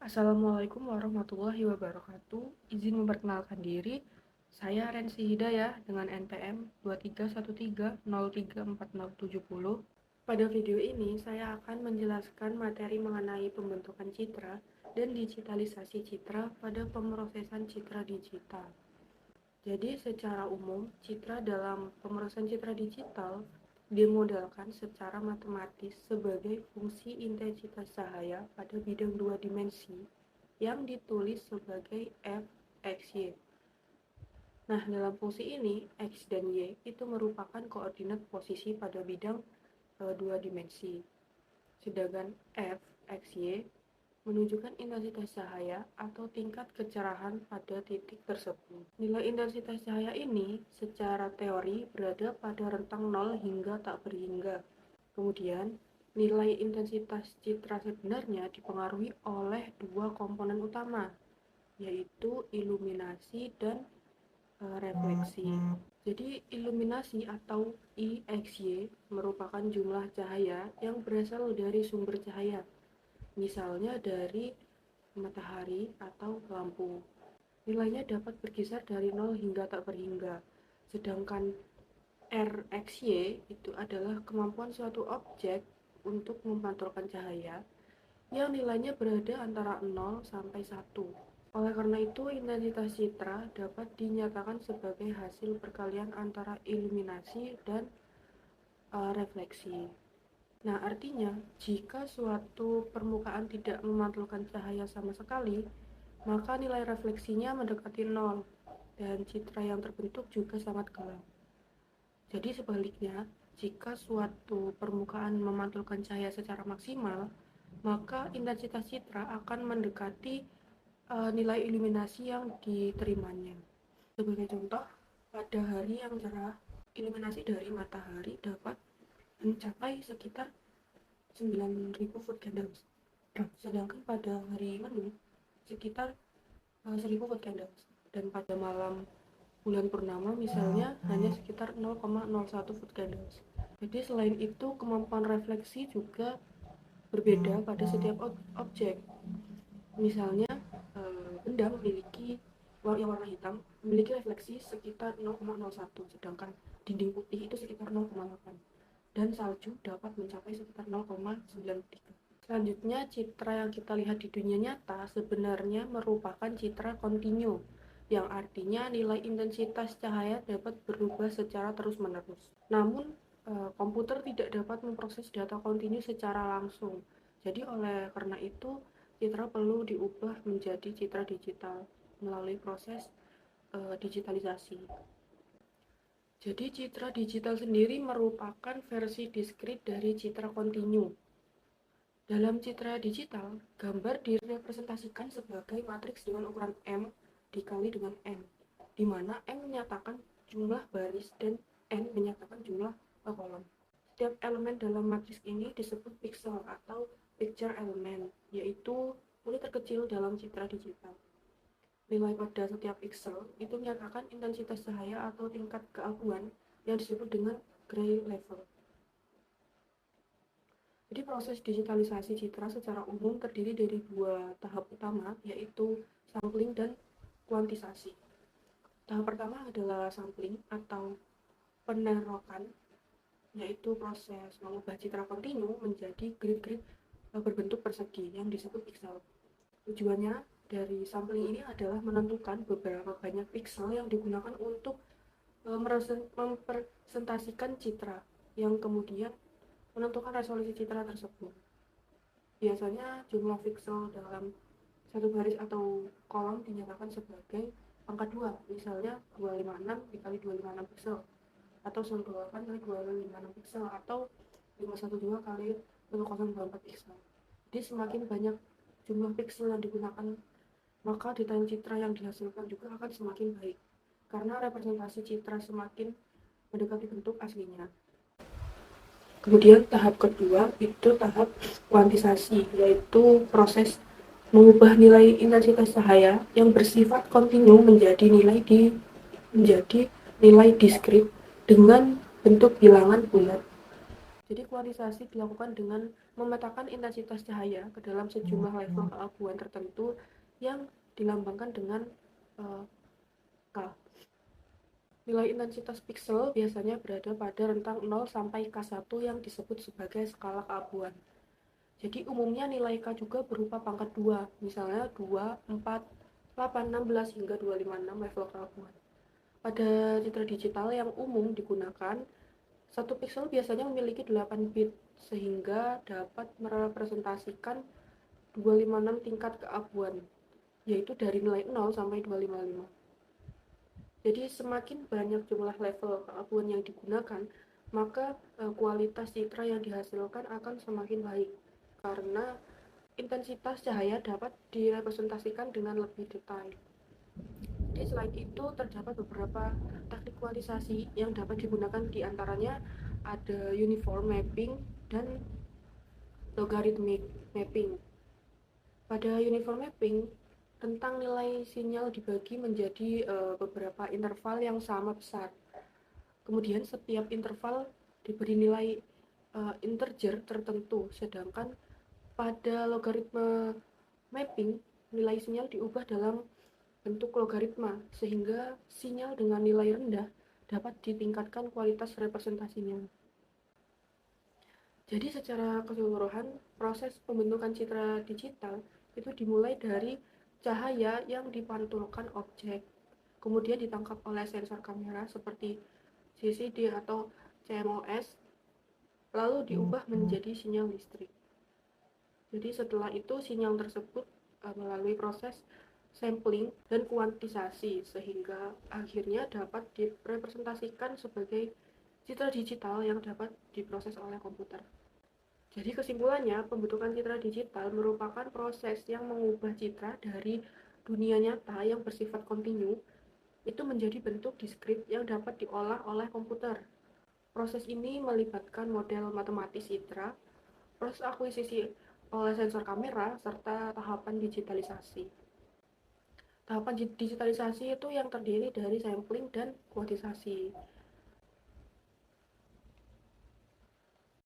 Assalamualaikum warahmatullahi wabarakatuh. Izin memperkenalkan diri, saya Rensi Hidayah dengan NPM 2313034070. Pada video ini, saya akan menjelaskan materi mengenai pembentukan citra dan digitalisasi citra pada pemrosesan citra digital. Jadi, secara umum, citra dalam pemrosesan citra digital dimodelkan secara matematis sebagai fungsi intensitas cahaya pada bidang dua dimensi yang ditulis sebagai f, x, y. Nah, dalam fungsi ini, x dan y itu merupakan koordinat posisi pada bidang dua dimensi. Sedangkan f, x, y menunjukkan intensitas cahaya atau tingkat kecerahan pada titik tersebut. Nilai intensitas cahaya ini secara teori berada pada rentang 0 hingga tak berhingga. Kemudian, nilai intensitas citra sebenarnya dipengaruhi oleh dua komponen utama, yaitu iluminasi dan refleksi. Jadi, iluminasi atau IXY merupakan jumlah cahaya yang berasal dari sumber cahaya, misalnya dari matahari atau lampu. Nilainya dapat berkisar dari 0 hingga tak berhingga. Sedangkan RXY itu adalah kemampuan suatu objek untuk memantulkan cahaya yang nilainya berada antara 0 sampai 1. Oleh karena itu, intensitas citra dapat dinyatakan sebagai hasil perkalian antara iluminasi dan refleksi. Nah, artinya, jika suatu permukaan tidak memantulkan cahaya sama sekali, maka nilai refleksinya mendekati 0, dan citra yang terbentuk juga sangat gelap. Jadi sebaliknya, jika suatu permukaan memantulkan cahaya secara maksimal, maka intensitas citra akan mendekati nilai iluminasi yang diterimanya. Sebagai contoh, pada hari yang cerah, iluminasi dari matahari dapat mencapai sekitar 9.000 foot candles. Sedangkan pada hari mendung sekitar 1.000 foot candles. Dan pada malam bulan purnama misalnya hanya sekitar 0,01 foot candles. Jadi selain itu, kemampuan refleksi juga berbeda pada setiap objek. Misalnya benda memiliki yang warna hitam memiliki refleksi sekitar 0,01, sedangkan dinding putih itu sekitar 0,8, dan salju dapat mencapai sekitar 0,93. Selanjutnya, citra yang kita lihat di dunia nyata sebenarnya merupakan citra kontinu, yang artinya nilai intensitas cahaya dapat berubah secara terus-menerus. Namun, komputer tidak dapat memproses data kontinu secara langsung. Jadi oleh karena itu, citra perlu diubah menjadi citra digital melalui proses digitalisasi. Jadi citra digital sendiri merupakan versi diskrit dari citra kontinu. Dalam citra digital, gambar direpresentasikan sebagai matriks dengan ukuran M dikali dengan N, di mana M menyatakan jumlah baris dan N menyatakan jumlah kolom. Setiap elemen dalam matriks ini disebut pixel atau picture element, yaitu unit terkecil dalam citra digital. Nilai pada setiap pixel itu menyatakan intensitas cahaya atau tingkat keabuan yang disebut dengan gray level. Jadi proses digitalisasi citra secara umum terdiri dari dua tahap utama, yaitu sampling dan kuantisasi. Tahap pertama adalah sampling atau penerokan, yaitu proses mengubah citra kontinu menjadi grid-grid berbentuk persegi yang disebut pixel. Tujuannya dari sampling ini adalah menentukan beberapa banyak pixel yang digunakan untuk mempresentasikan citra, yang kemudian menentukan resolusi citra tersebut. Biasanya jumlah pixel dalam satu baris atau kolom dinyatakan sebagai angka 2, misalnya 256 dikali 256 pixel, atau 128 kali 256 pixel, atau 512 kali 1024 pixel. Jadi semakin banyak jumlah pixel yang digunakan, maka detail citra yang dihasilkan juga akan semakin baik, karena representasi citra semakin mendekati bentuk aslinya. Kemudian tahap kedua itu tahap kuantisasi, yaitu proses mengubah nilai intensitas cahaya yang bersifat kontinu menjadi nilai diskrit dengan bentuk bilangan bulat. Jadi kuantisasi dilakukan dengan memetakan intensitas cahaya ke dalam sejumlah level keabuan tertentu yang dilambangkan dengan K. Nilai intensitas piksel biasanya berada pada rentang 0 sampai K1 yang disebut sebagai skala keabuan. Jadi umumnya nilai K juga berupa pangkat 2, misalnya 2, 4, 8, 16 hingga 256 level keabuan. Pada citra digital yang umum digunakan, satu piksel biasanya memiliki 8 bit sehingga dapat merepresentasikan 256 tingkat keabuan, yaitu dari nilai 0 sampai 255. Jadi semakin banyak jumlah level keabuan yang digunakan, maka kualitas citra yang dihasilkan akan semakin baik karena intensitas cahaya dapat direpresentasikan dengan lebih detail. Di slide itu terdapat beberapa teknik kuantisasi yang dapat digunakan, diantaranya ada uniform mapping dan logarithmic mapping. Pada uniform mapping, rentang nilai sinyal dibagi menjadi beberapa interval yang sama besar. Kemudian setiap interval diberi nilai integer tertentu, sedangkan pada logaritma mapping, nilai sinyal diubah dalam bentuk logaritma, sehingga sinyal dengan nilai rendah dapat ditingkatkan kualitas representasinya. Jadi secara keseluruhan, proses pembentukan citra digital itu dimulai dari cahaya yang dipantulkan objek, kemudian ditangkap oleh sensor kamera seperti CCD atau CMOS, lalu diubah menjadi sinyal listrik. Jadi setelah itu sinyal tersebut melalui proses sampling dan kuantisasi sehingga akhirnya dapat direpresentasikan sebagai citra digital yang dapat diproses oleh komputer. Jadi kesimpulannya, pembentukan citra digital merupakan proses yang mengubah citra dari dunia nyata yang bersifat kontinu itu menjadi bentuk diskrit yang dapat diolah oleh komputer. Proses ini melibatkan model matematis citra, proses akuisisi oleh sensor kamera, serta tahapan digitalisasi. Tahapan digitalisasi itu yang terdiri dari sampling dan kuantisasi.